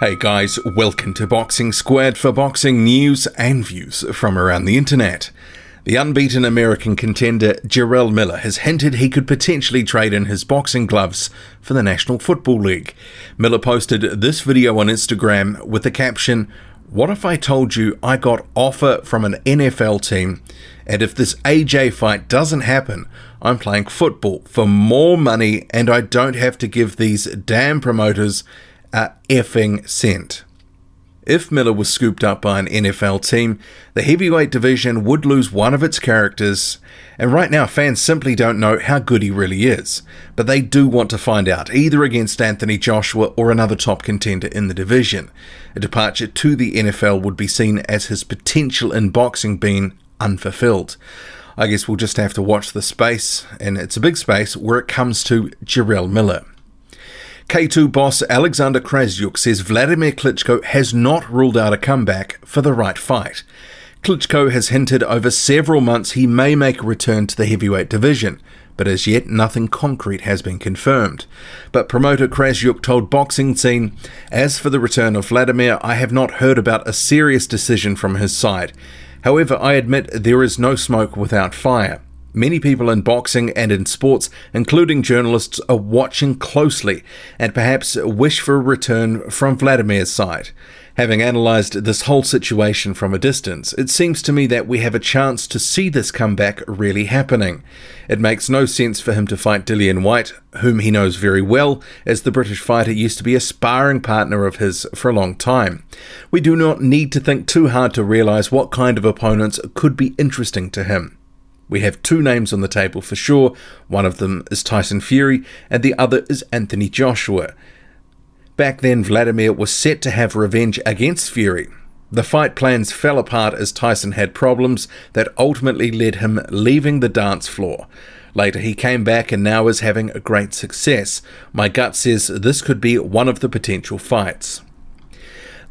Hey guys, welcome to Boxing Squad for boxing news and views from around the internet. The unbeaten American contender Jarrell Miller has hinted he could potentially trade in his boxing gloves for the National Football League. Miller posted this video on Instagram with the caption, "What if I told you I got offer from an NFL team, and if this AJ fight doesn't happen, I'm playing football for more money and I don't have to give these damn promoters a effing cent." If Miller was scooped up by an NFL team, the heavyweight division would lose one of its characters, and right now fans simply don't know how good he really is. But they do want to find out, either against Anthony Joshua or another top contender in the division. A departure to the NFL would be seen as his potential in boxing being unfulfilled. I guess we'll just have to watch the space, and it's a big space, where it comes to Jarrell Miller. K2 boss Alexander Krassyuk says Vladimir Klitschko has not ruled out a comeback for the right fight. Klitschko has hinted over several months he may make a return to the heavyweight division, but as yet nothing concrete has been confirmed. But promoter Krassyuk told Boxing Scene, "As for the return of Vladimir, I have not heard about a serious decision from his side. However, I admit there is no smoke without fire. Many people in boxing and in sports, including journalists, are watching closely and perhaps wish for a return from Vladimir's side. Having analysed this whole situation from a distance, it seems to me that we have a chance to see this comeback really happening. It makes no sense for him to fight Dillian Whyte, whom he knows very well, as the British fighter used to be a sparring partner of his for a long time. We do not need to think too hard to realise what kind of opponents could be interesting to him. We have two names on the table for sure. One of them is Tyson Fury and the other is Anthony Joshua. Back then, Vladimir was set to have revenge against Fury. The fight plans fell apart as Tyson had problems that ultimately led him leaving the dance floor. Later he came back and now is having a great success. My gut says this could be one of the potential fights."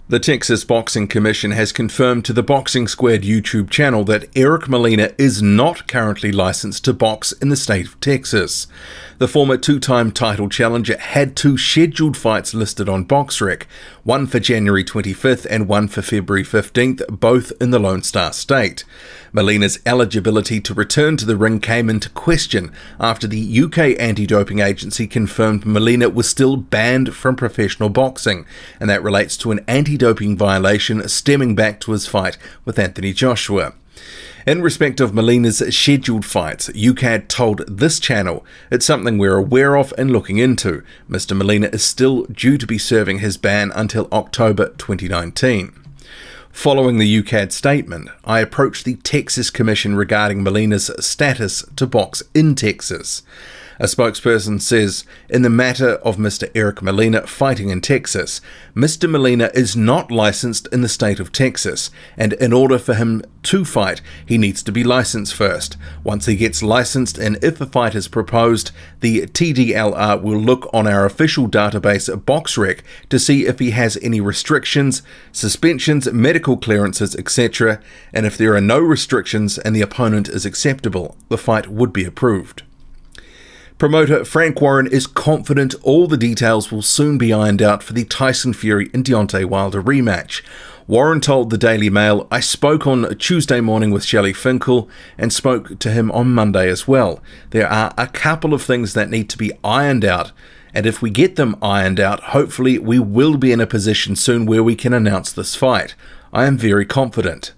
The Texas Boxing Commission has confirmed to the Boxing Squad YouTube channel that Eric Molina is not currently licensed to box in the state of Texas. The former two-time title challenger had two scheduled fights listed on BoxRec, one for January 25th and one for February 15th, both in the Lone Star State. Molina's eligibility to return to the ring came into question after the UK anti-doping agency confirmed Molina was still banned from professional boxing, and that relates to an anti-doping violation stemming back to his fight with Anthony Joshua. In respect of Molina's scheduled fights, UKAD told this channel, "It's something we're aware of and looking into. Mr. Molina is still due to be serving his ban until October 2019. Following the UKAD statement, I approached the Texas Commission regarding Molina's status to box in Texas. A spokesperson says, "In the matter of Mr. Eric Molina fighting in Texas, Mr. Molina is not licensed in the state of Texas, and in order for him to fight, he needs to be licensed first. Once he gets licensed and if a fight is proposed, the TDLR will look on our official database BoxRec to see if he has any restrictions, suspensions, medical clearances, etc. And if there are no restrictions and the opponent is acceptable, the fight would be approved." Promoter Frank Warren is confident all the details will soon be ironed out for the Tyson Fury and Deontay Wilder rematch. Warren told the Daily Mail, "I spoke on Tuesday morning with Shelley Finkel and spoke to him on Monday as well. There are a couple of things that need to be ironed out, and if we get them ironed out, hopefully we will be in a position soon where we can announce this fight. I am very confident.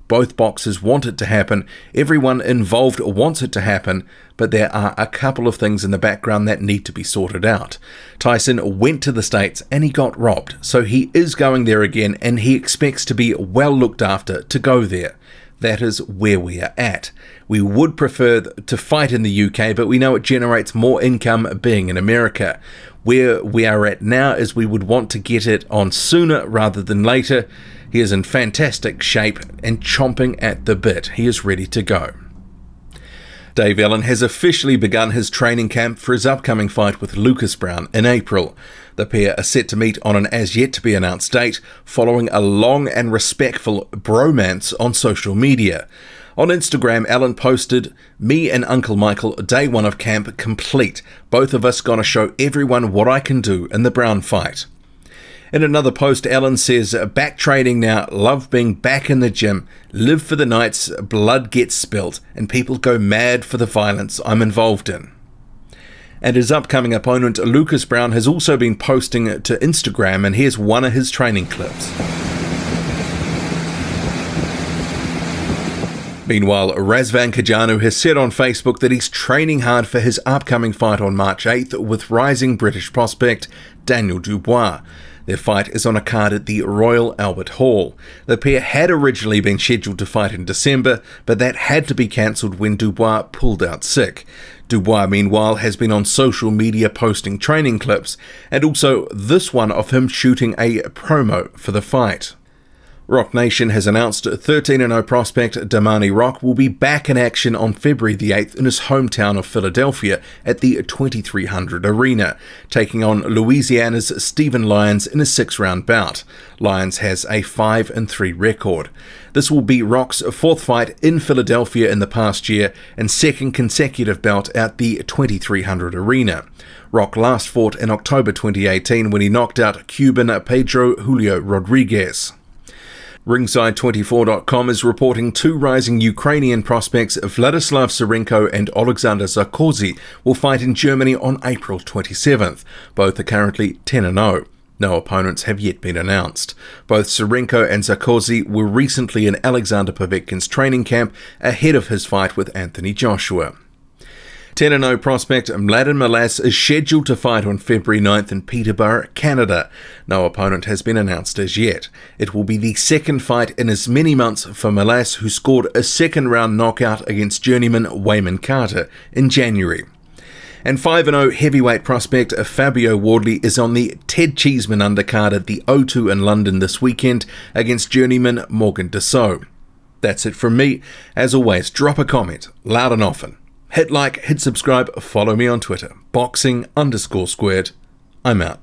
Both boxers want it to happen, everyone involved wants it to happen, but there are a couple of things in the background that need to be sorted out. Tyson went to the States and he got robbed, so he is going there again and he expects to be well looked after to go there. That is where we are at. We would prefer to fight in the UK, but we know it generates more income being in America. Where we are at now is we would want to get it on sooner rather than later. He is in fantastic shape and chomping at the bit. He is ready to go." Dave Allen has officially begun his training camp for his upcoming fight with Lucas Brown in April. The pair are set to meet on an as-yet-to-be-announced date, following a long and respectful bromance on social media. On Instagram, Allen posted, "Me and Uncle Michael, day one of camp complete. Both of us gonna show everyone what I can do in the Brown fight." In another post, Ellen says, back training now, love being back in the gym, live for the nights blood gets spilt and people go mad for the violence I'm involved in. And his upcoming opponent, Lucas Brown, has also been posting to Instagram, and here's one of his training clips. Meanwhile, Razvan Kajanu has said on Facebook that he's training hard for his upcoming fight on March 8th with rising British prospect Daniel Dubois. Their fight is on a card at the Royal Albert Hall. The pair had originally been scheduled to fight in December, but that had to be cancelled when Dubois pulled out sick. Dubois, meanwhile, has been on social media posting training clips, and also this one of him shooting a promo for the fight. Rock Nation has announced 13-0 prospect Damani Rock will be back in action on February the 8th in his hometown of Philadelphia at the 2300 Arena, taking on Louisiana's Stephen Lyons in a 6-round bout. Lyons has a 5-3 record. This will be Rock's fourth fight in Philadelphia in the past year and second consecutive bout at the 2300 Arena. Rock last fought in October 2018 when he knocked out Cuban Pedro Julio Rodriguez. Ringside24.com is reporting two rising Ukrainian prospects, Vladislav Serenko and Alexander Zarkozy, will fight in Germany on April 27th. Both are currently 10-0. No opponents have yet been announced. Both Serenko and Zarkozy were recently in Alexander Povetkin's training camp ahead of his fight with Anthony Joshua. 10-0 prospect Mladen Milas is scheduled to fight on February 9th in Peterborough, Canada. No opponent has been announced as yet. It will be the second fight in as many months for Milas, who scored a second-round knockout against journeyman Wayman Carter in January. And 5-0 heavyweight prospect Fabio Wardley is on the Ted Cheeseman undercard at the O2 in London this weekend against journeyman Morgan Dassault. That's it from me. As always, drop a comment, loud and often. Hit like, hit subscribe, follow me on Twitter, boxing_squared. I'm out.